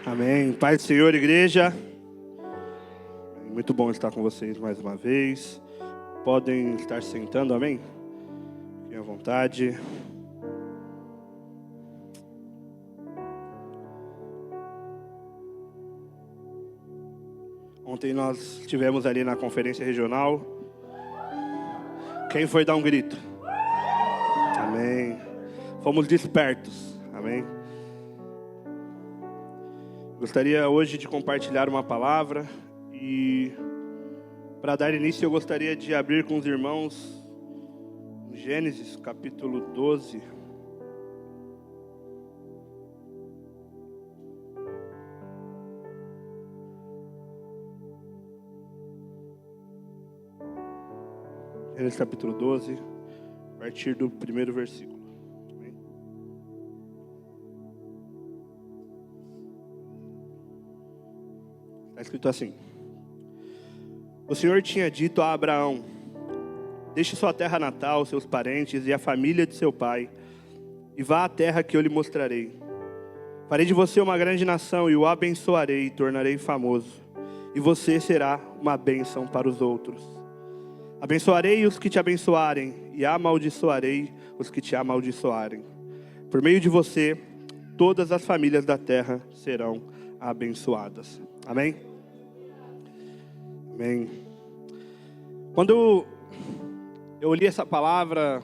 Amém. Pai do Senhor, igreja. Muito bom estar com vocês mais uma vez. Podem estar sentando, amém? Fiquem à vontade. Ontem nós estivemos ali na conferência regional. Quem foi dar um grito? Amém. Fomos despertos. Amém. Gostaria hoje de compartilhar uma palavra e para dar início eu gostaria de abrir com os irmãos em Gênesis capítulo 12. Gênesis capítulo 12, a partir do primeiro versículo. Está escrito assim: O Senhor tinha dito a Abraão: deixe sua terra natal, seus parentes e a família de seu pai, e vá à terra que eu lhe mostrarei. Farei de você uma grande nação e o abençoarei e tornarei famoso, e você será uma bênção para os outros. Abençoarei os que te abençoarem e amaldiçoarei os que te amaldiçoarem. Por meio de você, todas as famílias da terra serão abençoadas. Amém? Amém. Quando eu li essa palavra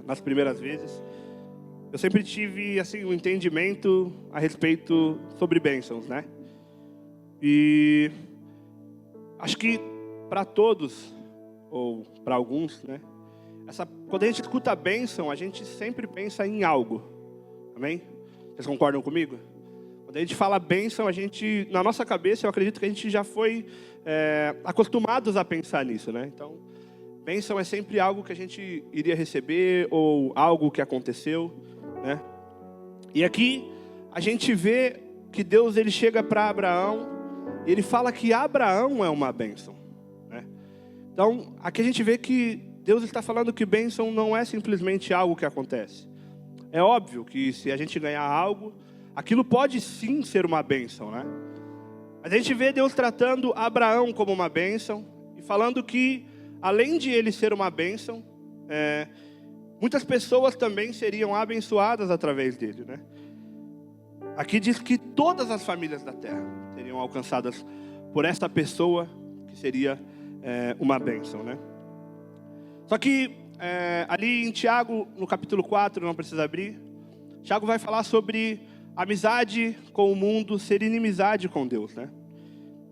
nas primeiras vezes, eu sempre tive assim um entendimento a respeito sobre bênçãos, né? E acho que para todos, ou para alguns, né? Quando a gente escuta bênção, a gente sempre pensa em algo. Amém? Vocês concordam comigo? Quando a gente fala bênção, na nossa cabeça, eu acredito que a gente já foi acostumados a pensar nisso, né? Então, bênção é sempre algo que a gente iria receber ou algo que aconteceu, né? E aqui a gente vê que Deus ele chega para Abraão e ele fala que Abraão é uma bênção, né? Então, aqui a gente vê que Deus está falando que bênção não é simplesmente algo que acontece. É óbvio que se a gente ganhar algo, aquilo pode sim ser uma bênção, né? Mas a gente vê Deus tratando Abraão como uma bênção e falando que, além de ele ser uma bênção, muitas pessoas também seriam abençoadas através dele, né? Aqui diz que todas as famílias da terra seriam alcançadas por essa pessoa que seria uma bênção, né? Só que ali em Tiago, no capítulo 4, não precisa abrir, Tiago vai falar sobre amizade com o mundo ser inimizade com Deus, né?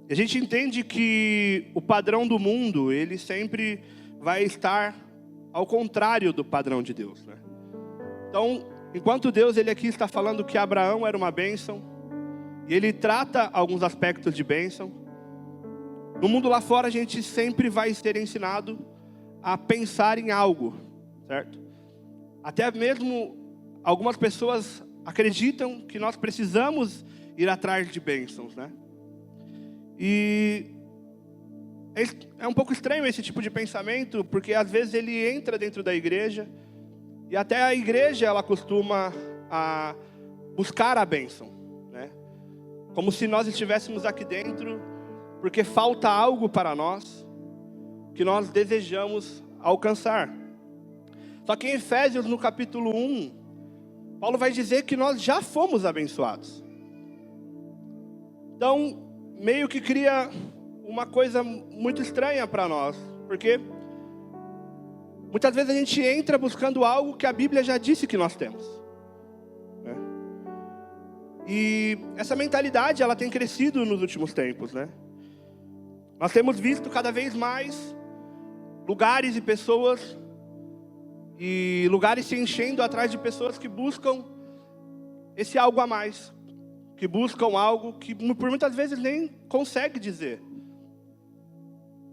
E a gente entende que o padrão do mundo, ele sempre vai estar ao contrário do padrão de Deus, né? Então, enquanto Deus ele aqui está falando que Abraão era uma bênção, e ele trata alguns aspectos de bênção, no mundo lá fora a gente sempre vai ser ensinado a pensar em algo, certo? Até mesmo algumas pessoas acreditam que nós precisamos ir atrás de bênçãos, né? E é um pouco estranho esse tipo de pensamento, porque às vezes ele entra dentro da igreja, e até a igreja ela costuma a buscar a bênção, né? Como se nós estivéssemos aqui dentro, porque falta algo para nós, que nós desejamos alcançar. Só que em Efésios, no capítulo 1, Paulo vai dizer que nós já fomos abençoados. Então, meio que cria uma coisa muito estranha para nós, porque muitas vezes a gente entra buscando algo que a Bíblia já disse que nós temos, né? E essa mentalidade, ela tem crescido nos últimos tempos, né? Nós temos visto cada vez mais lugares e pessoas, e lugares se enchendo atrás de pessoas que buscam esse algo a mais, que buscam algo que por muitas vezes nem consegue dizer.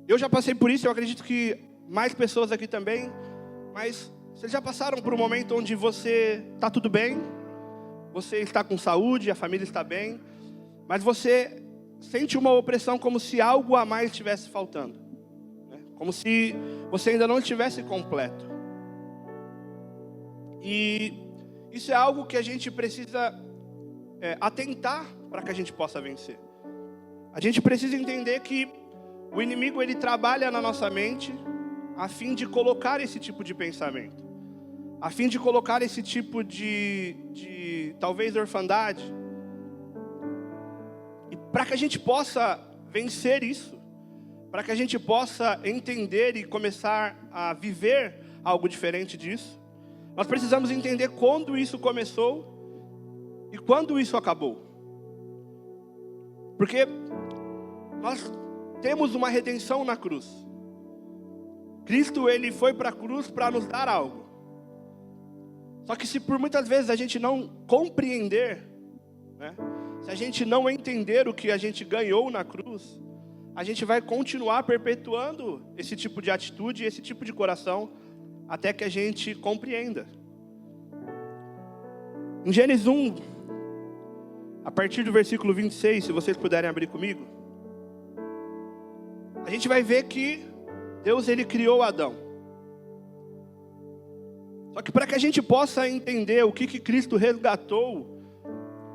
Eu já passei por isso, eu acredito que mais pessoas aqui também, mas vocês já passaram por um momento onde você está tudo bem, você está com saúde, a família está bem, mas você sente uma opressão como se algo a mais estivesse faltando, né? Como se você ainda não estivesse completo. E isso é algo que a gente precisa atentar para que a gente possa vencer. A gente precisa entender que o inimigo ele trabalha na nossa mente a fim de colocar esse tipo de pensamento, a fim de colocar esse tipo de talvez orfandade. E para que a gente possa vencer isso, para que a gente possa entender e começar a viver algo diferente disso, nós precisamos entender quando isso começou e quando isso acabou. Porque nós temos uma redenção na cruz. Cristo, ele foi para a cruz para nos dar algo. Só que se por muitas vezes a gente não compreender, né, se a gente não entender o que a gente ganhou na cruz, a gente vai continuar perpetuando esse tipo de atitude, esse tipo de coração, até que a gente compreenda. Em Gênesis 1, a partir do versículo 26, se vocês puderem abrir comigo, a gente vai ver que Deus ele criou Adão. Só que para que a gente possa entender o que Cristo resgatou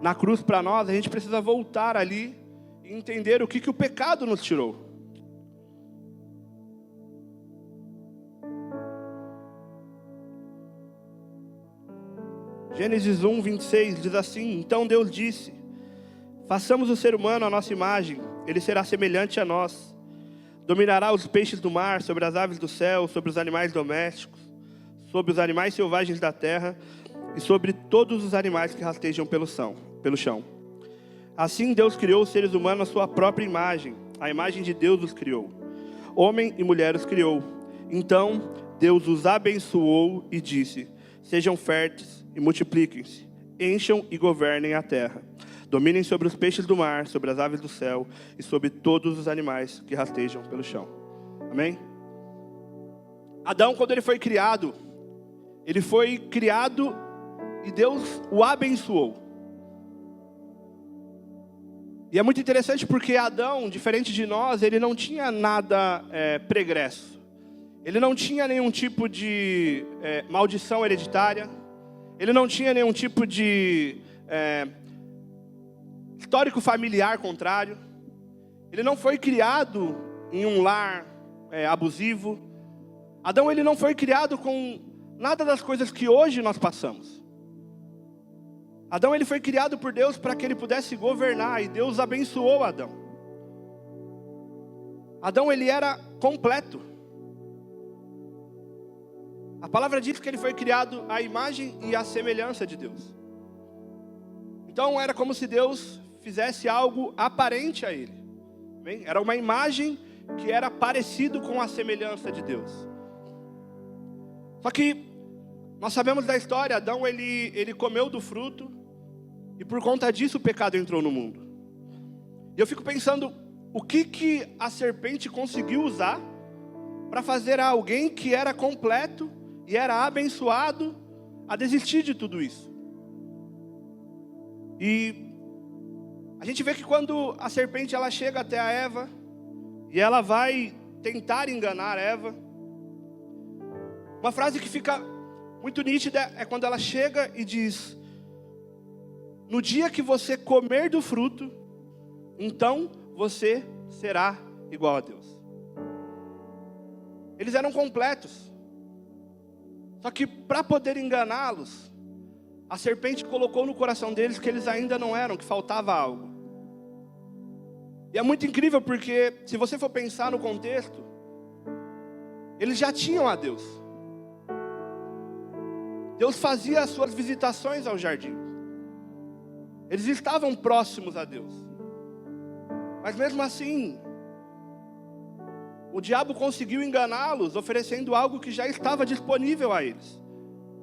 na cruz para nós, a gente precisa voltar ali e entender o que o pecado nos tirou. Gênesis 1, 26 diz assim: Então Deus disse: façamos o ser humano à nossa imagem, ele será semelhante a nós. Dominará os peixes do mar, sobre as aves do céu, sobre os animais domésticos, sobre os animais selvagens da terra e sobre todos os animais que rastejam pelo chão. Assim Deus criou os seres humanos à sua própria imagem. A imagem de Deus os criou. Homem e mulher os criou. Então Deus os abençoou e disse: sejam férteis e multipliquem-se, encham e governem a terra. Dominem sobre os peixes do mar, sobre as aves do céu e sobre todos os animais que rastejam pelo chão. Amém? Adão, quando ele foi criado e Deus o abençoou. E é muito interessante porque Adão, diferente de nós, ele não tinha nada pregresso. Ele não tinha nenhum tipo de maldição hereditária. Ele não tinha nenhum tipo de histórico familiar contrário. Ele não foi criado em um lar abusivo. Adão ele não foi criado com nada das coisas que hoje nós passamos. Adão ele foi criado por Deus para que ele pudesse governar, e Deus abençoou Adão. Adão ele era completo. A palavra diz que ele foi criado à imagem e à semelhança de Deus. Então era como se Deus fizesse algo aparente a ele. Bem, era uma imagem que era parecido com a semelhança de Deus. Só que nós sabemos da história, Adão ele comeu do fruto e por conta disso o pecado entrou no mundo. E eu fico pensando, o que a serpente conseguiu usar para fazer alguém que era completo e era abençoado a desistir de tudo isso? E a gente vê que quando a serpente ela chega até a Eva e ela vai tentar enganar Eva, uma frase que fica muito nítida é quando ela chega e diz: no dia que você comer do fruto, então você será igual a Deus. Eles eram completos. Só que para poder enganá-los, a serpente colocou no coração deles que eles ainda não eram, que faltava algo. E é muito incrível porque, se você for pensar no contexto, eles já tinham a Deus. Deus fazia as suas visitações ao jardim. Eles estavam próximos a Deus. Mas mesmo assim, o diabo conseguiu enganá-los, oferecendo algo que já estava disponível a eles.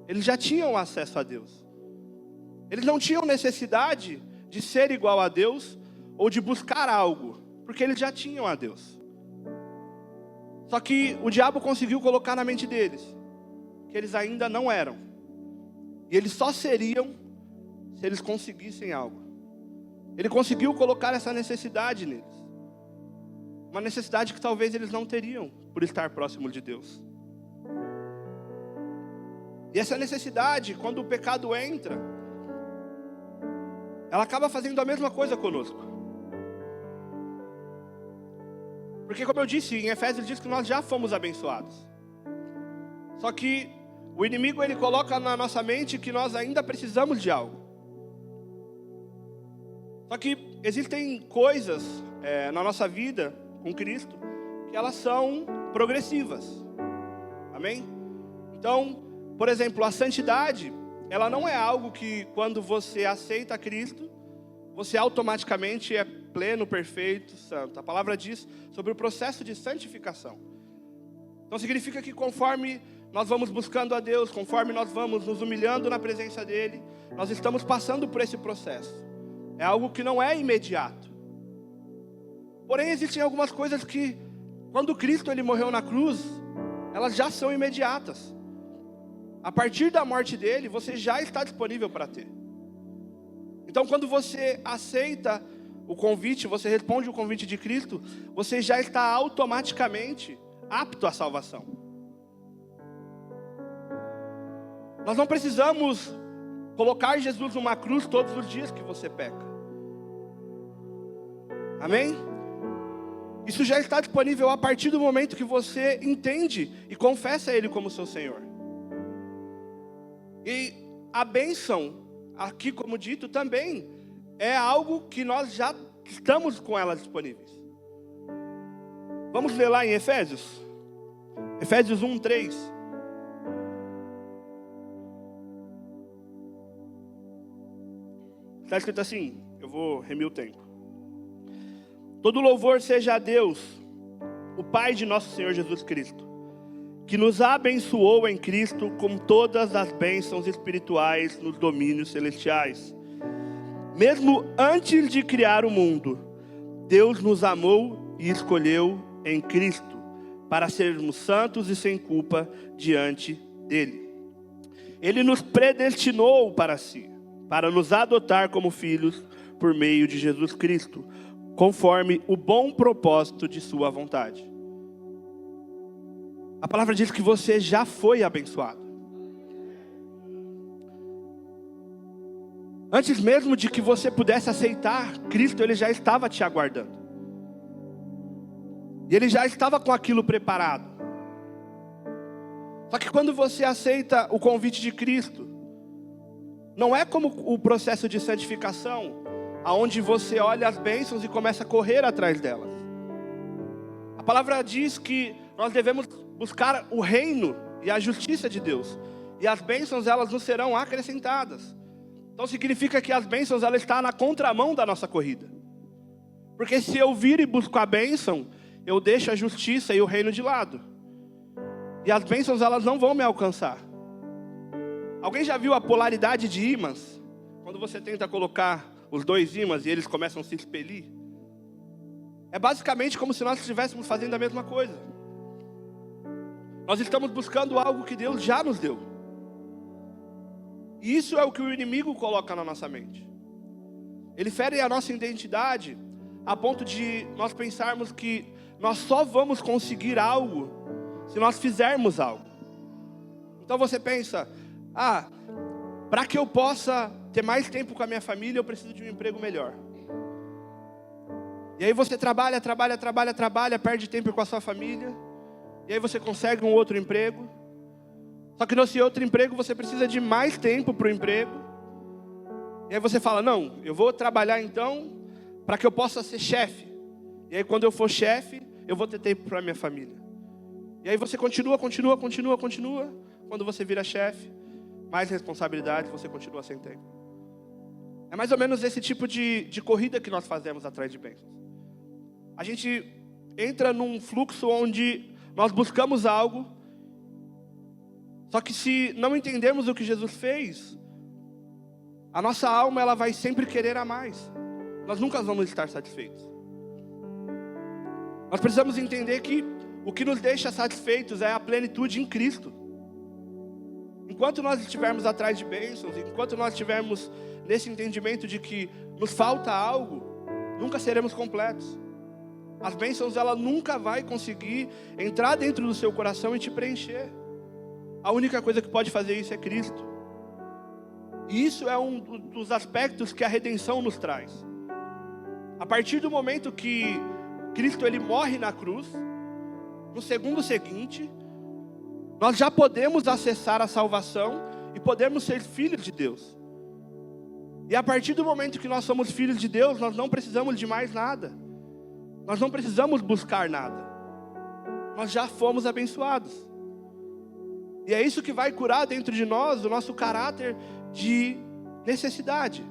Eles já tinham acesso a Deus. Eles não tinham necessidade de ser igual a Deus ou de buscar algo, porque eles já tinham a Deus. Só que o diabo conseguiu colocar na mente deles que eles ainda não eram. E eles só seriam se eles conseguissem algo. Ele conseguiu colocar essa necessidade neles. Uma necessidade que talvez eles não teriam por estar próximo de Deus. E essa necessidade, quando o pecado entra, ela acaba fazendo a mesma coisa conosco. Porque, como eu disse, em Efésios diz que nós já fomos abençoados. Só que o inimigo, ele coloca na nossa mente que nós ainda precisamos de algo. Só que existem coisas na nossa vida com Cristo que elas são progressivas. Amém? Então, por exemplo, a santidade, ela não é algo que quando você aceita Cristo, você automaticamente é pleno, perfeito, santo. A palavra diz sobre o processo de santificação. Então significa que conforme nós vamos buscando a Deus, conforme nós vamos nos humilhando na presença dEle, nós estamos passando por esse processo. É algo que não é imediato. Porém, existem algumas coisas que, quando Cristo ele morreu na cruz, elas já são imediatas. A partir da morte dele, você já está disponível para ter. Então, quando você aceita o convite, você responde o convite de Cristo, você já está automaticamente apto à salvação. Nós não precisamos colocar Jesus numa cruz todos os dias que você peca. Amém? Isso já está disponível a partir do momento que você entende e confessa Ele como seu Senhor. E a bênção, aqui como dito, também é algo que nós já estamos com elas disponíveis. Vamos ler lá em Efésios? Efésios 1:3. Está escrito assim, eu vou remir o tempo. Todo louvor seja a Deus, o Pai de nosso Senhor Jesus Cristo, que nos abençoou em Cristo com todas as bênçãos espirituais nos domínios celestiais. Mesmo antes de criar o mundo, Deus nos amou e escolheu em Cristo, para sermos santos e sem culpa diante dEle. Ele nos predestinou para si, para nos adotar como filhos por meio de Jesus Cristo, conforme o bom propósito de sua vontade. A palavra diz que você já foi abençoado. Antes mesmo de que você pudesse aceitar Cristo, Ele já estava te aguardando. E Ele já estava com aquilo preparado. Só que quando você aceita o convite de Cristo, não é como o processo de santificação, aonde você olha as bênçãos e começa a correr atrás delas. A palavra diz que nós devemos buscar o reino e a justiça de Deus. E as bênçãos, elas nos serão acrescentadas. Então significa que as bênçãos, ela está na contramão da nossa corrida. Porque se eu vir e busco a bênção, eu deixo a justiça e o reino de lado. E as bênçãos, elas não vão me alcançar. Alguém já viu a polaridade de ímãs? Quando você tenta colocar os dois ímãs e eles começam a se expelir. É basicamente como se nós estivéssemos fazendo a mesma coisa. Nós estamos buscando algo que Deus já nos deu. E isso é o que o inimigo coloca na nossa mente. Ele fere a nossa identidade a ponto de nós pensarmos que nós só vamos conseguir algo se nós fizermos algo. Então você pensa, para que eu possa ter mais tempo com a minha família, eu preciso de um emprego melhor. E aí você trabalha, perde tempo com a sua família. E aí você consegue um outro emprego. Só que nesse outro emprego você precisa de mais tempo para o emprego. E aí você fala, não, eu vou trabalhar então para que eu possa ser chefe. E aí quando eu for chefe, eu vou ter tempo para a minha família. E aí você continua. Quando você vira chefe, mais responsabilidades, você continua sem tempo. É mais ou menos esse tipo de corrida que nós fazemos atrás de bênçãos. A gente entra num fluxo onde nós buscamos algo, só que se não entendermos o que Jesus fez, a nossa alma ela vai sempre querer a mais. Nós nunca vamos estar satisfeitos. Nós precisamos entender que o que nos deixa satisfeitos é a plenitude em Cristo. Enquanto nós estivermos atrás de bênçãos, enquanto nós estivermos nesse entendimento de que nos falta algo, nunca seremos completos. As bênçãos, ela nunca vai conseguir entrar dentro do seu coração e te preencher. A única coisa que pode fazer isso é Cristo. E isso é um dos aspectos que a redenção nos traz. A partir do momento que Cristo ele morre na cruz, no segundo seguinte, nós já podemos acessar a salvação e podemos ser filhos de Deus. E a partir do momento que nós somos filhos de Deus, nós não precisamos de mais nada. Nós não precisamos buscar nada. Nós já fomos abençoados. E é isso que vai curar dentro de nós o nosso caráter de necessidade.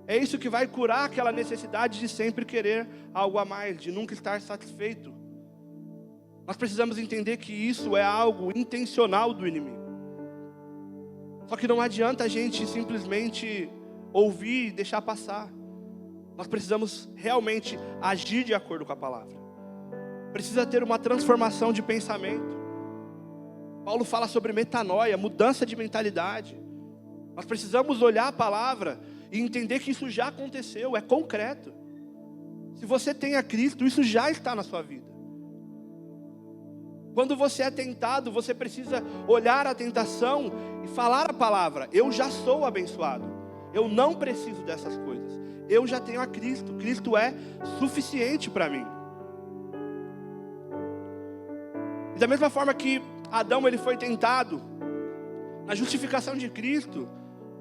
É isso que vai curar aquela necessidade de sempre querer algo a mais, de nunca estar satisfeito. Nós precisamos entender que isso é algo intencional do inimigo. Só que não adianta a gente simplesmente ouvir e deixar passar. Nós precisamos realmente agir de acordo com a palavra. Precisa ter uma transformação de pensamento. Paulo fala sobre metanoia, mudança de mentalidade. Nós precisamos olhar a palavra e entender que isso já aconteceu, é concreto. Se você tem a Cristo, isso já está na sua vida. Quando você é tentado, você precisa olhar a tentação e falar a palavra: eu já sou abençoado, eu não preciso dessas coisas, eu já tenho a Cristo, Cristo é suficiente para mim. E da mesma forma que Adão ele foi tentado, na justificação de Cristo,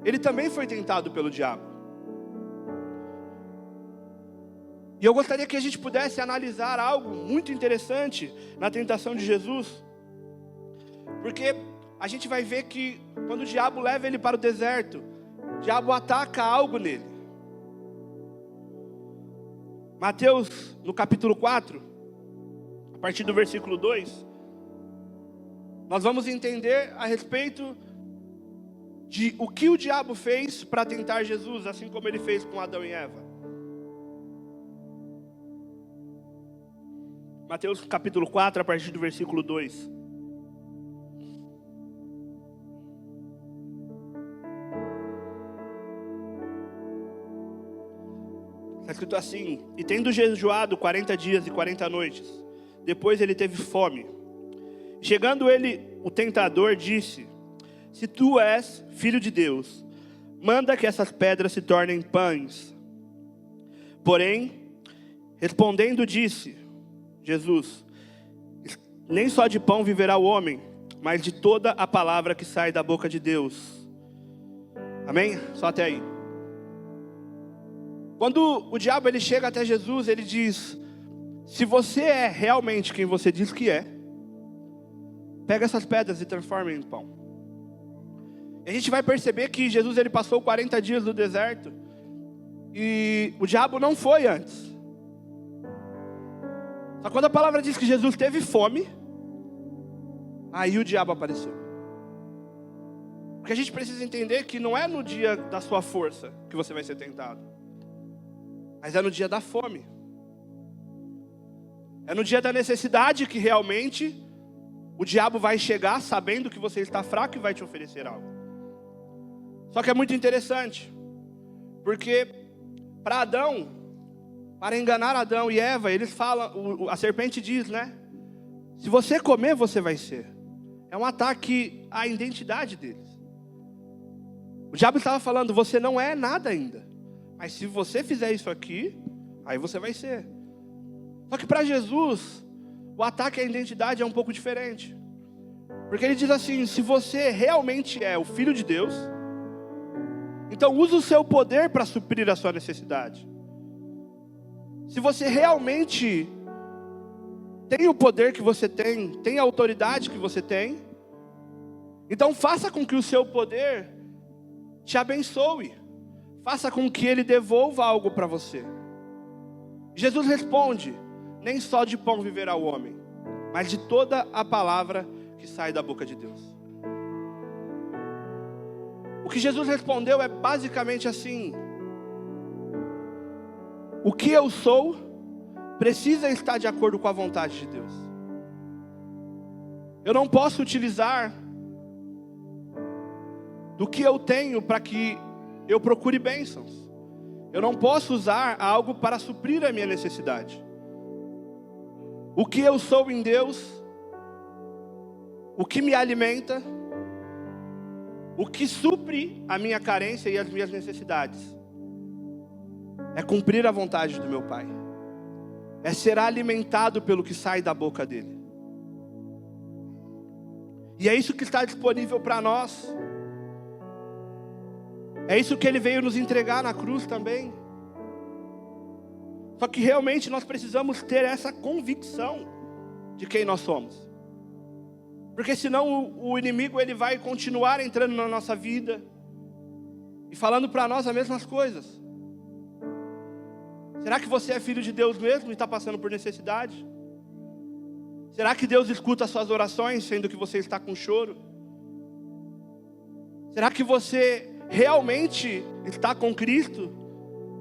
ele também foi tentado pelo diabo. E eu gostaria que a gente pudesse analisar algo muito interessante na tentação de Jesus. Porque a gente vai ver que quando o diabo leva ele para o deserto, o diabo ataca algo nele. Mateus, no capítulo 4, a partir do versículo 2, nós vamos entender a respeito de o que o diabo fez para tentar Jesus, assim como ele fez com Adão e Eva. Mateus capítulo 4, a partir do versículo 2. Está escrito assim: e tendo jejuado 40 dias e 40 noites, depois ele teve fome. Chegando ele, o tentador disse: se tu és filho de Deus, manda que essas pedras se tornem pães. Porém, respondendo disse Jesus: nem só de pão viverá o homem, mas de toda a palavra que sai da boca de Deus. Amém? Só até aí. Quando o diabo ele chega até Jesus, ele diz: se você é realmente quem você diz que é, pega essas pedras e transforma em pão. E a gente vai perceber que Jesus ele passou 40 dias no deserto, e o diabo não foi antes. Só quando a palavra diz que Jesus teve fome, aí o diabo apareceu. Porque a gente precisa entender que não é no dia da sua força que você vai ser tentado, mas é no dia da fome. É no dia da necessidade que realmente o diabo vai chegar sabendo que você está fraco e vai te oferecer algo. Só que é muito interessante, porque para Adão, para enganar Adão e Eva, eles falam, a serpente diz, né? Se você comer, você vai ser. É um ataque à identidade deles. O diabo estava falando: você não é nada ainda, mas se você fizer isso aqui, aí você vai ser. Só que para Jesus, o ataque à identidade é um pouco diferente. Porque ele diz assim: se você realmente é o Filho de Deus, então use o seu poder para suprir a sua necessidade. Se você realmente tem o poder que você tem a autoridade que você tem, então faça com que o seu poder te abençoe. Faça com que ele devolva algo para você. Jesus responde: nem só de pão viverá o homem, mas de toda a palavra que sai da boca de Deus. O que Jesus respondeu é basicamente assim: o que eu sou precisa estar de acordo com a vontade de Deus. Eu não posso utilizar do que eu tenho para que eu procure bênçãos. Eu não posso usar algo para suprir a minha necessidade. O que eu sou em Deus, o que me alimenta, O que supre a minha carência e as minhas necessidades é cumprir a vontade do meu Pai. É ser alimentado pelo que sai da boca dele. E é isso que está disponível para nós. É isso que ele veio nos entregar na cruz também. Só que realmente nós precisamos ter essa convicção de quem nós somos. Porque senão o inimigo ele vai continuar entrando na nossa vida e falando para nós as mesmas coisas. Será que você é filho de Deus mesmo e está passando por necessidade? Será que Deus escuta as suas orações, sendo que você está com choro? Será que você realmente está com Cristo,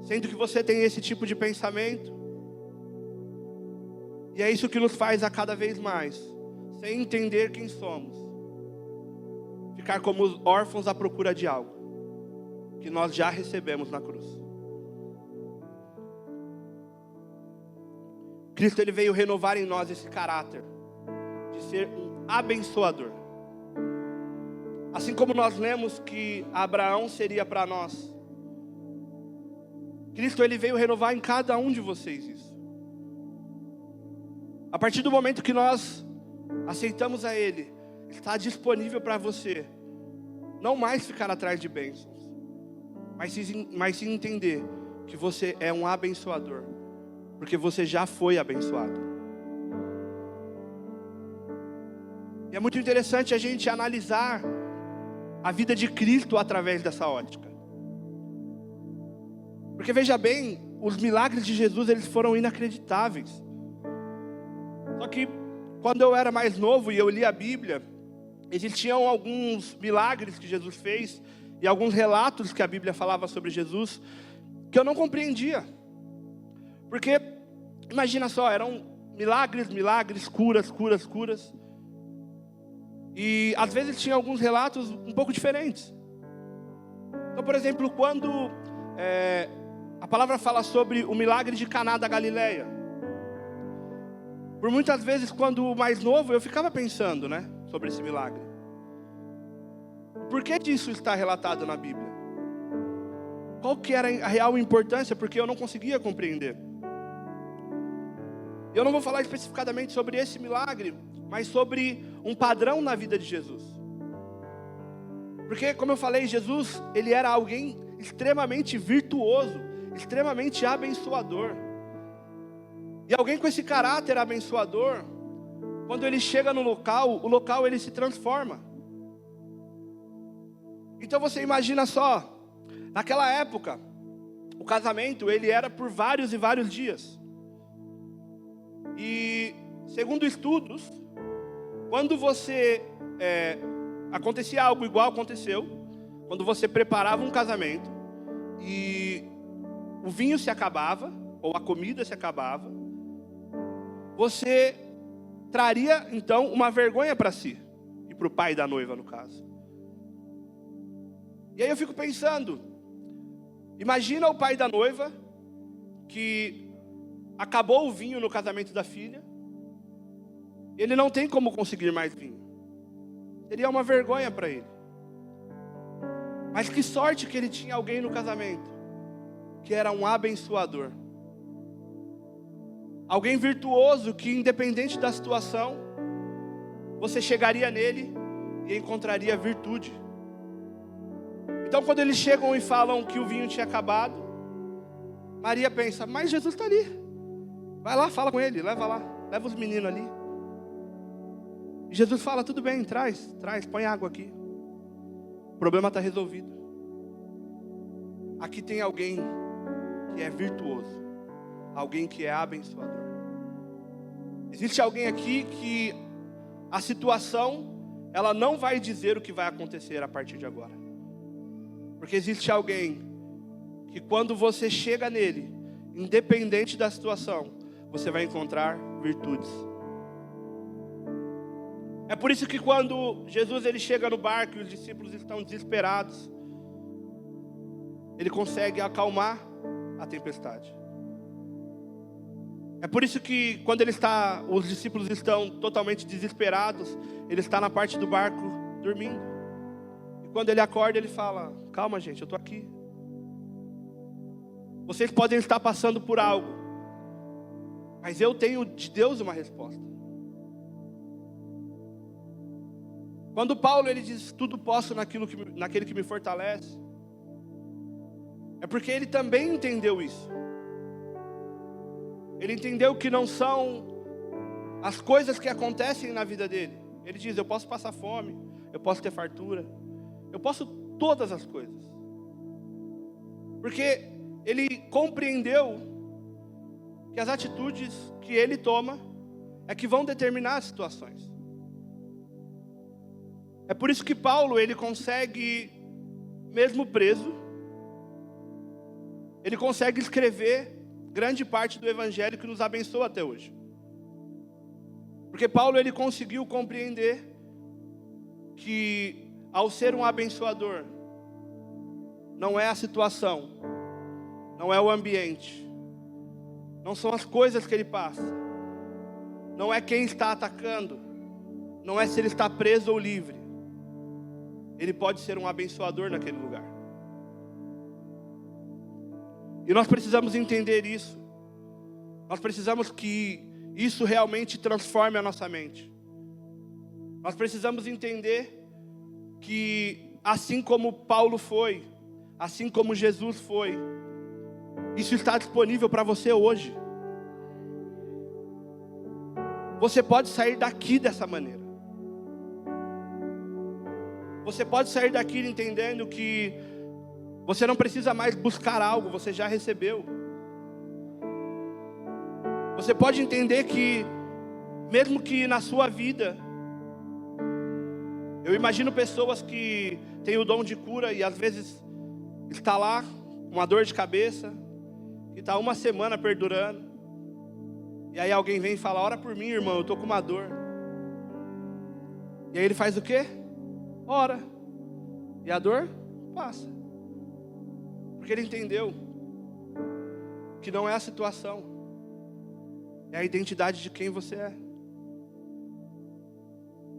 sendo que você tem esse tipo de pensamento? E é isso que nos faz a cada vez mais, sem entender quem somos, ficar como os órfãos à procura de algo que nós já recebemos na cruz. Cristo ele veio renovar em nós esse caráter de ser um abençoador. Assim como nós lemos que Abraão seria para nós, Cristo ele veio renovar em cada um de vocês isso. A partir do momento que nós aceitamos a Ele, está disponível para você não mais ficar atrás de bênçãos, mas sim entender que você é um abençoador, porque você já foi abençoado. E é muito interessante a gente analisar a vida de Cristo através dessa ótica. Porque veja bem, os milagres de Jesus eles foram inacreditáveis. Só que quando eu era mais novo e eu li a Bíblia, existiam alguns milagres que Jesus fez e alguns relatos que a Bíblia falava sobre Jesus que eu não compreendia. Porque, imagina só, eram milagres, curas. E às vezes tinha alguns relatos um pouco diferentes. Então, por exemplo, quando a palavra fala sobre o milagre de Caná da Galileia, por muitas vezes, quando mais novo, eu ficava pensando, sobre esse milagre. Por que disso está relatado na Bíblia? Qual que era a real importância? Porque eu não conseguia compreender. Eu não vou falar especificadamente sobre esse milagre, mas sobre um padrão na vida de Jesus. Porque, como eu falei, Jesus, ele era alguém extremamente virtuoso, extremamente abençoador. E alguém com esse caráter abençoador, quando ele chega no local, o local ele se transforma. Então você imagina só, naquela época, o casamento ele era por vários e vários dias. E segundo estudos, quando você acontecia algo igual aconteceu, quando você preparava um casamento e o vinho se acabava, ou a comida se acabava, você traria então uma vergonha para si, e para o pai da noiva no caso. E aí eu fico pensando, imagina o pai da noiva, que acabou o vinho no casamento da filha, ele não tem como conseguir mais vinho, seria uma vergonha para ele. Mas que sorte que ele tinha alguém no casamento, que era um abençoador. Alguém virtuoso que, independente da situação, você chegaria nele e encontraria virtude. Então, quando eles chegam e falam que o vinho tinha acabado, Maria pensa, mas Jesus está ali. Vai lá, fala com ele, leva os meninos ali. E Jesus fala, tudo bem, traz, põe água aqui. O problema está resolvido. Aqui tem alguém que é virtuoso, alguém que é abençoador. Existe alguém aqui que a situação, ela não vai dizer o que vai acontecer a partir de agora. Porque existe alguém que quando você chega nele, independente da situação, você vai encontrar virtudes. É por isso que quando Jesus ele chega no barco e os discípulos estão desesperados, ele consegue acalmar a tempestade. É por isso que quando os discípulos estão totalmente desesperados, ele está na parte do barco dormindo. E Quando ele acorda, ele fala: calma, gente, eu estou aqui. Vocês podem estar passando por algo, mas eu tenho de Deus uma resposta. Quando Paulo ele diz: tudo posso naquele que me fortalece, é porque ele também entendeu isso. Ele entendeu que não são as coisas que acontecem na vida dele. Ele diz: eu posso passar fome, eu posso ter fartura, eu posso todas as coisas. Porque ele compreendeu que as atitudes que ele toma é que vão determinar as situações. É por isso que Paulo, ele consegue, mesmo preso, ele consegue escrever grande parte do evangelho que nos abençoa até hoje. Porque Paulo, ele conseguiu compreender que ao ser um abençoador, não é a situação, não é o ambiente, não são as coisas que ele passa, não é quem está atacando, não é se ele está preso ou livre. Ele pode ser um abençoador naquele lugar. E nós precisamos entender isso. Nós precisamos que isso realmente transforme a nossa mente. Nós precisamos entender que assim como Paulo foi, assim como Jesus foi, isso está disponível para você hoje. Você pode sair daqui dessa maneira. Você pode sair daqui entendendo que você não precisa mais buscar algo, você já recebeu. Você pode entender que, mesmo que na sua vida, eu imagino pessoas que têm o dom de cura e às vezes está lá com uma dor de cabeça, que está uma semana perdurando, e aí alguém vem e fala: ora por mim, irmão, eu estou com uma dor. E aí ele faz o quê? Ora, e a dor passa, porque ele entendeu que não é a situação, é a identidade de quem você é.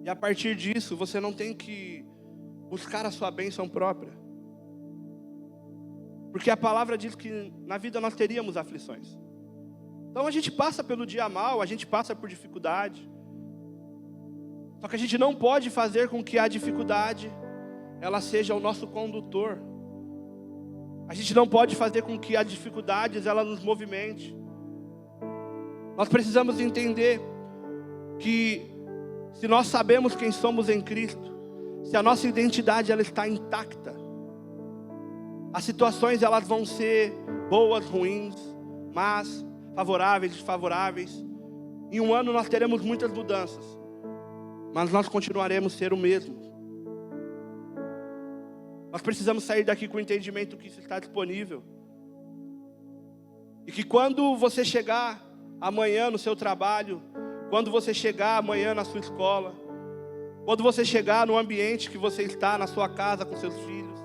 E a partir disso, você não tem que buscar a sua bênção própria, porque a palavra diz que na vida nós teríamos aflições. Então a gente passa pelo dia mal, a gente passa por dificuldade. Só que a gente não pode fazer com que a dificuldade ela seja o nosso condutor. A gente não pode fazer com que as dificuldades ela nos movimente. Nós precisamos entender que se nós sabemos quem somos em Cristo, se a nossa identidade ela está intacta, as situações elas vão ser boas, ruins, más, favoráveis, desfavoráveis. Em um ano nós teremos muitas mudanças, mas nós continuaremos ser o mesmo. Nós precisamos sair daqui com o entendimento que isso está disponível. E que quando você chegar amanhã no seu trabalho, quando você chegar amanhã na sua escola, quando você chegar no ambiente que você está, na sua casa com seus filhos,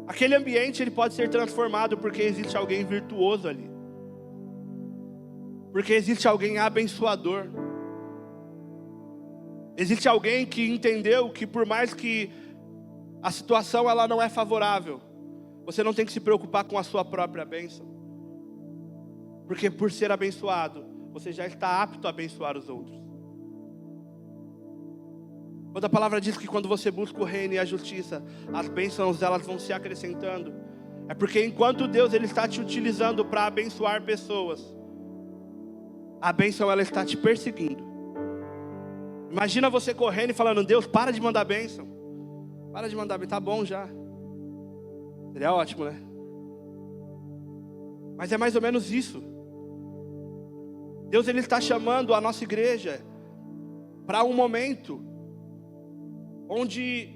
aquele ambiente ele pode ser transformado porque existe alguém virtuoso ali. Porque existe alguém abençoador. Existe alguém que entendeu que por mais que a situação ela não é favorável, você não tem que se preocupar com a sua própria bênção. Porque por ser abençoado, você já está apto a abençoar os outros. Quando a palavra diz que quando você busca o reino e a justiça, as bênçãos elas vão se acrescentando, é porque enquanto Deus ele está te utilizando para abençoar pessoas, a bênção ela está te perseguindo. Imagina você correndo e falando: Deus, para de mandar bênção. Para de mandar bênção, tá bom já. Seria ótimo, né? Mas é mais ou menos isso. Deus ele está chamando a nossa igreja para um momento onde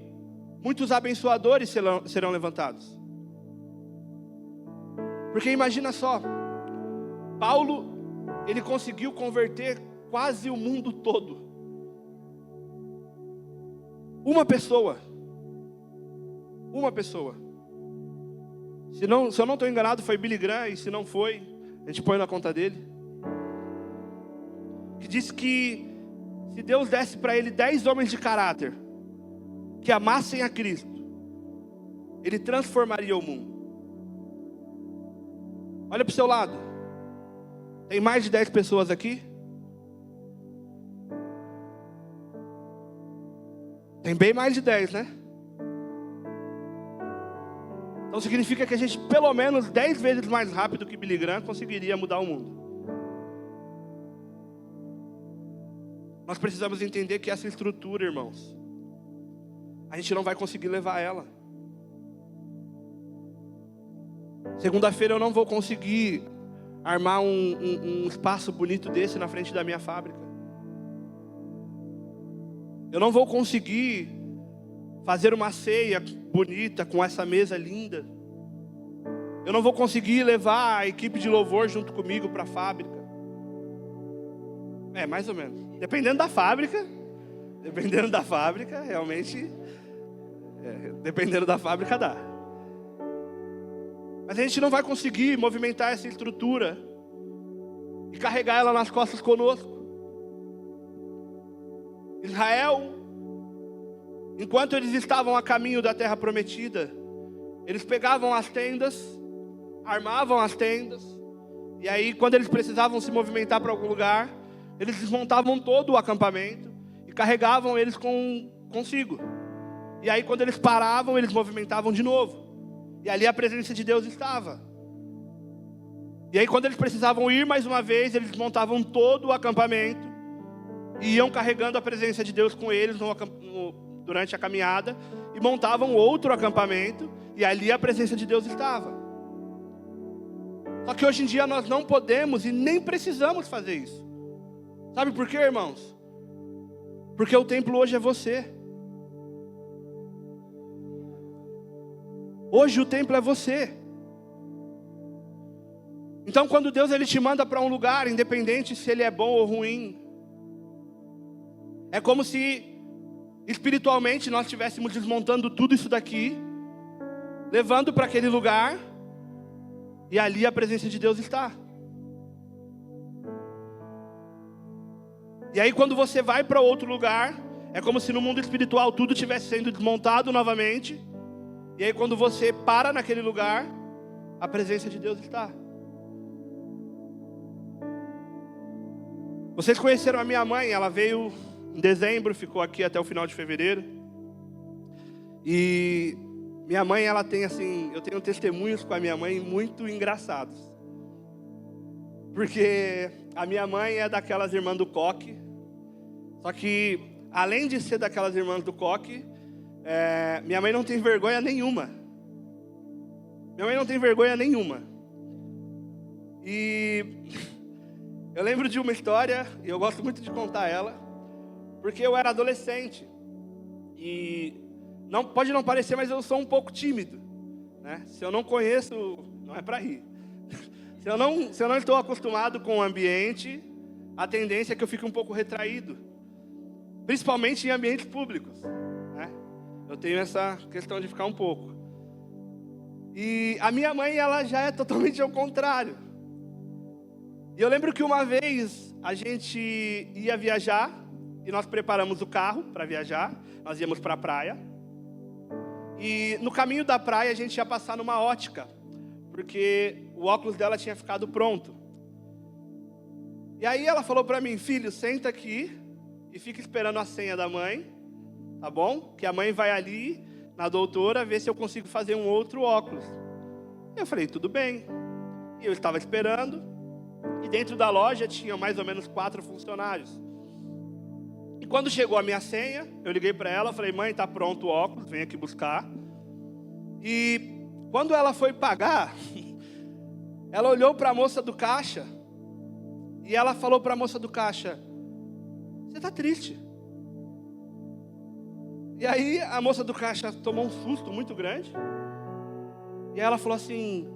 muitos abençoadores serão levantados. Porque imagina só, Paulo, ele conseguiu converter quase o mundo todo. Uma pessoa. Se eu não estou enganado, foi Billy Graham, e se não foi, a gente põe na conta dele. Que disse que se Deus desse para ele 10 homens de caráter, que amassem a Cristo, Ele transformaria o mundo. Olha para o seu lado. Tem mais de 10 pessoas aqui? Tem bem mais de 10, né? Então significa que a gente, pelo menos 10 vezes mais rápido que Billy Graham, conseguiria mudar o mundo. Nós precisamos entender que essa estrutura, irmãos, a gente não vai conseguir levar ela. Segunda-feira eu não vou conseguir armar um espaço bonito desse na frente da minha fábrica. Eu não vou conseguir fazer uma ceia bonita com essa mesa linda. Eu não vou conseguir levar a equipe de louvor junto comigo para a fábrica. Mais ou menos. Dependendo da fábrica, realmente, dependendo da fábrica dá. Mas a gente não vai conseguir movimentar essa estrutura e carregar ela nas costas conosco. Israel, enquanto eles estavam a caminho da terra prometida, eles pegavam as tendas, armavam as tendas, e aí quando eles precisavam se movimentar para algum lugar, eles desmontavam todo o acampamento e carregavam eles consigo. E aí quando eles paravam, eles movimentavam de novo. E ali a presença de Deus estava. E aí quando eles precisavam ir mais uma vez, eles desmontavam todo o acampamento e iam carregando a presença de Deus com eles durante a caminhada, e montavam outro acampamento, e ali a presença de Deus estava. Só que hoje em dia nós não podemos e nem precisamos fazer isso. Sabe por quê, irmãos? Porque o templo hoje é você. Hoje o templo é você. Então quando Deus ele te manda para um lugar, independente se ele é bom ou ruim, é como se espiritualmente nós estivéssemos desmontando tudo isso daqui, levando para aquele lugar, e ali a presença de Deus está. E aí quando você vai para outro lugar, é como se no mundo espiritual tudo estivesse sendo desmontado novamente. E aí quando você para naquele lugar, a presença de Deus está. Vocês conheceram a minha mãe, ela veio em dezembro, ficou aqui até o final de fevereiro. E minha mãe, ela tem assim, eu tenho testemunhos com a minha mãe muito engraçados. Porque a minha mãe é daquelas irmãs do coque. Só que, além de ser daquelas irmãs do coque, minha mãe não tem vergonha nenhuma. Minha mãe não tem vergonha nenhuma. E eu lembro de uma história, e eu gosto muito de contar ela, porque eu era adolescente. E pode não parecer, mas eu sou um pouco tímido, né? Se eu não conheço, não é para rir. Se eu não estou acostumado com o ambiente, a tendência é que eu fique um pouco retraído. Principalmente em ambientes públicos, né? Eu tenho essa questão de ficar um pouco. E a minha mãe, ela já é totalmente ao contrário. E eu lembro que uma vez a gente ia viajar, e nós preparamos o carro para viajar. Nós íamos para a praia. E no caminho da praia a gente ia passar numa ótica, porque o óculos dela tinha ficado pronto. E aí ela falou para mim: filho, senta aqui e fica esperando a senha da mãe, tá bom? Que a mãe vai ali na doutora ver se eu consigo fazer um outro óculos. Eu falei, tudo bem. E eu estava esperando, e dentro da loja tinha mais ou menos 4 funcionários. E quando chegou a minha senha, eu liguei para ela, falei, mãe, tá pronto o óculos, vem aqui buscar. E quando ela foi pagar, ela olhou para a moça do caixa, e ela falou para a moça do caixa: você está triste. E aí a moça do caixa tomou um susto muito grande. E aí ela falou assim: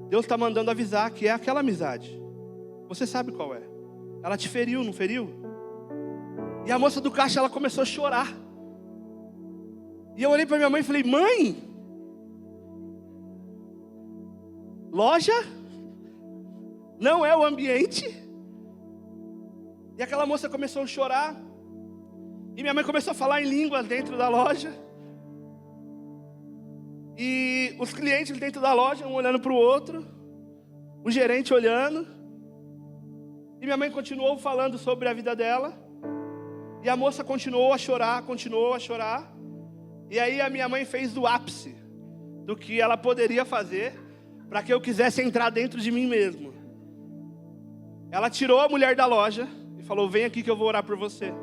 Deus está mandando avisar que é aquela amizade. Você sabe qual é. Ela te feriu, não feriu? E a moça do caixa, ela começou a chorar. E eu olhei para minha mãe e falei: mãe, loja não é o ambiente. E aquela moça começou a chorar. E minha mãe começou a falar em línguas dentro da loja. E os clientes dentro da loja, um olhando para o outro, o gerente olhando. E minha mãe continuou falando sobre a vida dela. E a moça continuou a chorar. E aí a minha mãe fez o ápice do que ela poderia fazer para que eu quisesse entrar dentro de mim mesmo. Ela tirou a mulher da loja e falou: vem aqui que eu vou orar por você.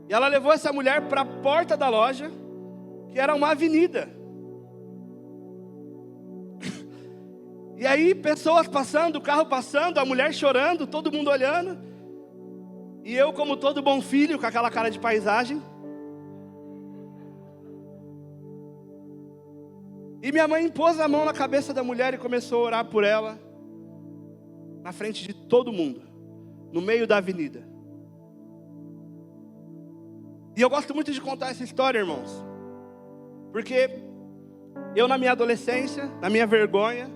E ela levou essa mulher para a porta da loja, que era uma avenida. E aí pessoas passando, carro passando, a mulher chorando, todo mundo olhando. E eu, como todo bom filho, com aquela cara de paisagem. E minha mãe pôs a mão na cabeça da mulher e começou a orar por ela, na frente de todo mundo, no meio da avenida. E eu gosto muito de contar essa história, irmãos, porque eu, na minha adolescência, na minha vergonha,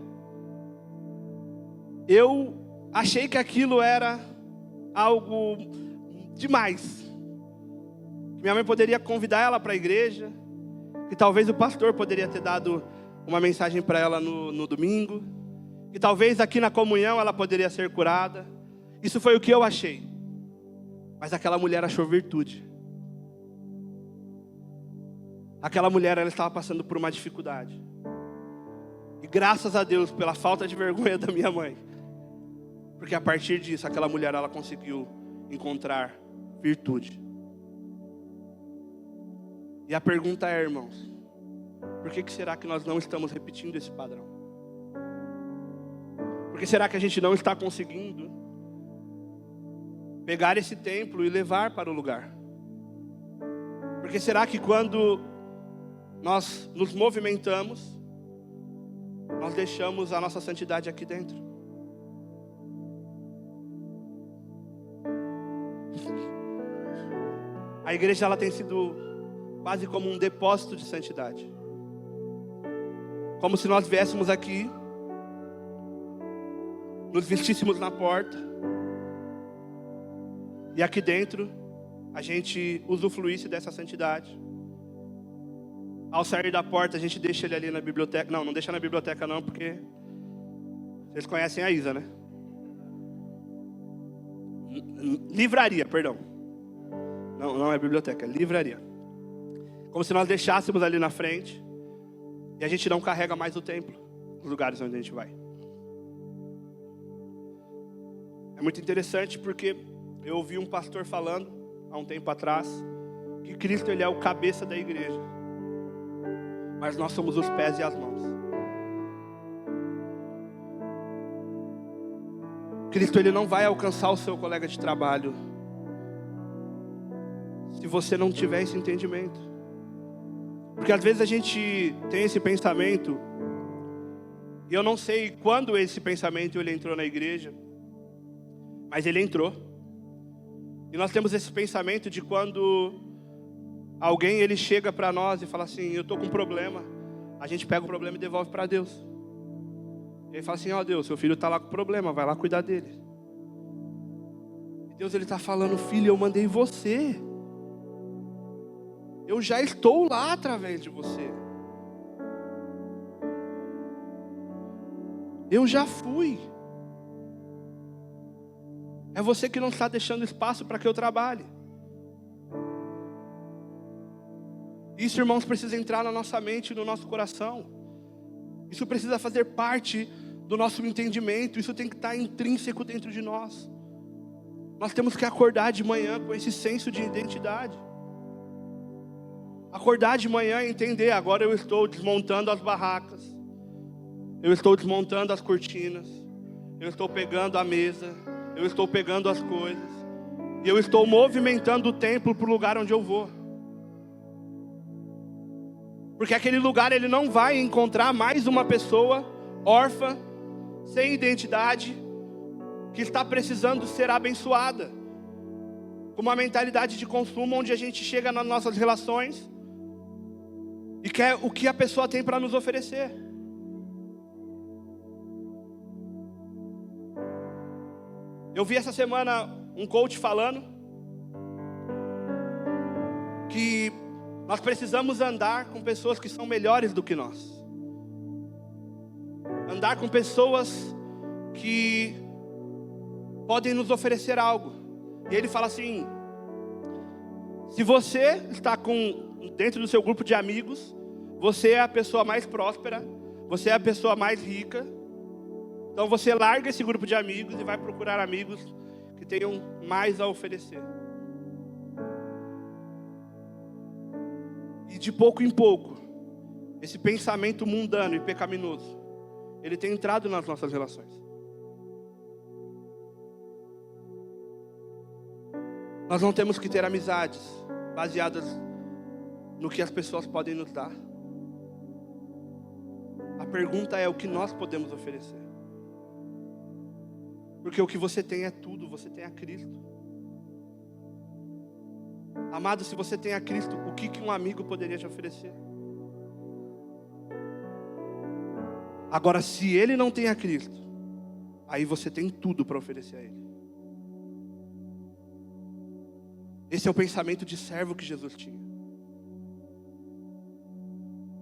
eu achei que aquilo era algo demais. Minha mãe poderia convidar ela para a igreja, que talvez o pastor poderia ter dado uma mensagem para ela no domingo, que talvez aqui na comunhão ela poderia ser curada. Isso foi o que eu achei. Mas aquela mulher achou virtude. Aquela mulher, ela estava passando por uma dificuldade. E graças a Deus pela falta de vergonha da minha mãe, porque a partir disso aquela mulher, ela conseguiu encontrar virtude. E a pergunta é, irmãos, por que será que nós não estamos repetindo esse padrão? Por que será que a gente não está conseguindo pegar esse templo e levar para o lugar? Por que será que quando nós nos movimentamos, nós deixamos a nossa santidade aqui dentro? A igreja, ela tem sido quase como um depósito de santidade. Como se nós viéssemos aqui, nos vestíssemos na porta, e aqui dentro a gente usufruísse dessa santidade. Ao sair da porta, a gente deixa ele ali na biblioteca. Não deixa na biblioteca não, porque vocês conhecem a Isa, né? Livraria, perdão. Não é biblioteca, é livraria. Como se nós deixássemos ali na frente, e a gente não carrega mais o templo nos lugares onde a gente vai. É muito interessante porque eu ouvi um pastor falando há um tempo atrás que Cristo, ele é o cabeça da igreja, mas nós somos os pés e as mãos. Cristo, ele não vai alcançar o seu colega de trabalho se você não tiver esse entendimento. Porque às vezes a gente tem esse pensamento, e eu não sei quando esse pensamento ele entrou na igreja, mas ele entrou. E nós temos esse pensamento de quando alguém ele chega para nós e fala assim: eu estou com um problema. A gente pega o problema e devolve para Deus. E ele fala assim: ó Deus, seu filho está lá com problema, vai lá cuidar dele. E Deus, ele está falando: filho, eu mandei você. Eu já estou lá através de você. Eu já fui. É você que não está deixando espaço para que eu trabalhe. Isso, irmãos, precisa entrar na nossa mente e no nosso coração. Isso precisa fazer parte do nosso entendimento. Isso tem que estar intrínseco dentro de nós. Nós temos que acordar de manhã com esse senso de identidade. Acordar de manhã e entender: agora eu estou desmontando as barracas, eu estou desmontando as cortinas, eu estou pegando a mesa, eu estou pegando as coisas, e eu estou movimentando o templo para o lugar onde eu vou. Porque aquele lugar ele não vai encontrar mais uma pessoa órfã, sem identidade, que está precisando ser abençoada, com uma mentalidade de consumo, onde a gente chega nas nossas relações e quer o que a pessoa tem para nos oferecer. Eu vi essa semana um coach falando que nós precisamos andar com pessoas que são melhores do que nós. andar com pessoas que podem nos oferecer algo. E ele fala assim: se você está dentro do seu grupo de amigos, você é a pessoa mais próspera, você é a pessoa mais rica. Então você larga esse grupo de amigos e vai procurar amigos que tenham mais a oferecer. E de pouco em pouco, esse pensamento mundano e pecaminoso, ele tem entrado nas nossas relações. Nós não temos que ter amizades baseadas no que as pessoas podem nos dar. A pergunta é o que nós podemos oferecer. Porque o que você tem é tudo, você tem a Cristo. Amado, se você tem a Cristo, o que um amigo poderia te oferecer? Agora, se ele não tem a Cristo, aí você tem tudo para oferecer a ele. Esse é o pensamento de servo que Jesus tinha.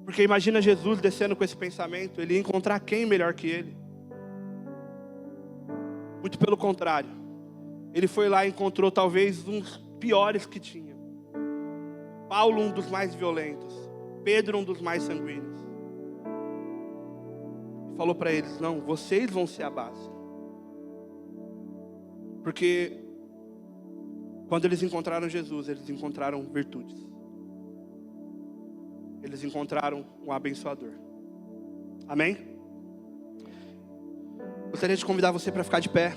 Porque imagina Jesus descendo com esse pensamento, ele ia encontrar quem melhor que ele? Muito pelo contrário. Ele foi lá e encontrou talvez uns piores que tinha. Paulo, um dos mais violentos. Pedro, um dos mais sanguíneos. E falou para eles: não, vocês vão ser a base. Porque quando eles encontraram Jesus, eles encontraram virtudes. Eles encontraram um abençoador. Amém? Gostaria de convidar você para ficar de pé.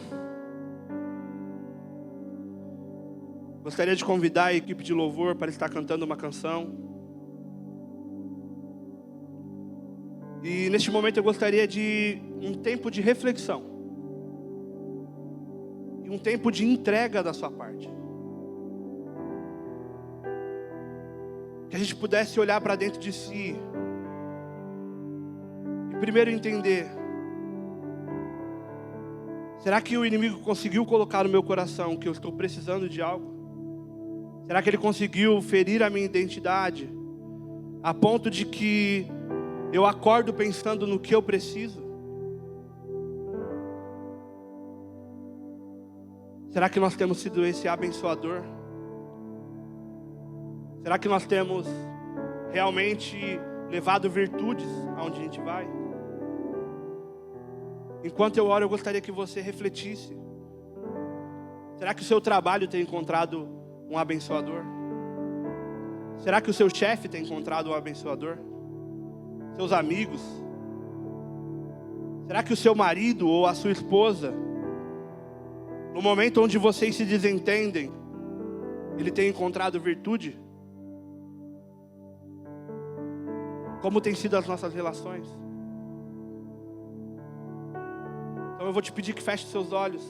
Gostaria de convidar a equipe de louvor para estar cantando uma canção. E neste momento eu gostaria de um tempo de reflexão. E um tempo de entrega da sua parte. Que a gente pudesse olhar para dentro de si e primeiro entender: será que o inimigo conseguiu colocar no meu coração que eu estou precisando de algo? Será que ele conseguiu ferir a minha identidade a ponto de que eu acordo pensando no que eu preciso? Será que nós temos sido esse abençoador? Será que nós temos realmente levado virtudes aonde a gente vai? Enquanto eu oro, eu gostaria que você refletisse. Será que o seu trabalho tem encontrado um abençoador? Será que o seu chefe tem encontrado um abençoador? Seus amigos? Será que o seu marido ou a sua esposa, no momento onde vocês se desentendem, ele tem encontrado virtude? Como tem sido as nossas relações? Então eu vou te pedir que feche seus olhos.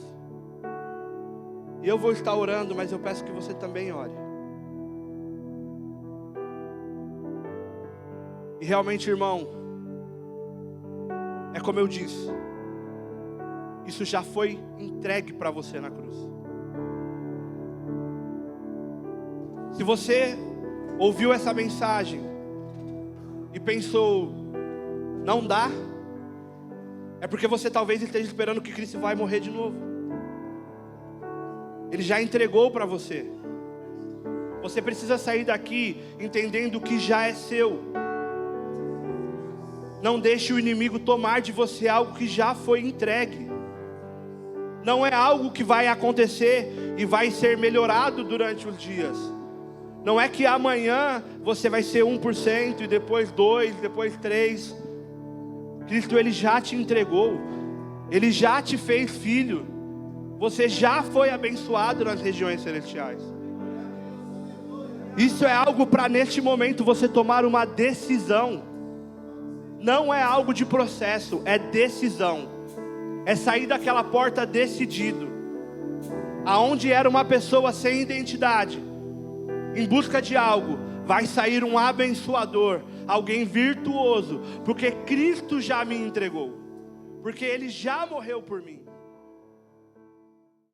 E eu vou estar orando, mas eu peço que você também ore. E realmente, irmão, é como eu disse, isso já foi entregue para você na cruz. Se você ouviu essa mensagem e pensou: não dá, é porque você talvez esteja esperando que Cristo vai morrer de novo. Ele já entregou para você. Você precisa sair daqui entendendo que já é seu. Não deixe o inimigo tomar de você algo que já foi entregue. Não é algo que vai acontecer e vai ser melhorado durante os dias. Não é que amanhã você vai ser 1%, e depois 2%, depois 3%. Cristo, Ele já te entregou. Ele já te fez filho. Você já foi abençoado nas regiões celestiais. Isso é algo para neste momento você tomar uma decisão. Não é algo de processo, é decisão. É sair daquela porta decidido. Aonde era uma pessoa sem identidade, em busca de algo, vai sair um abençoador, alguém virtuoso, porque Cristo já me entregou, porque Ele já morreu por mim.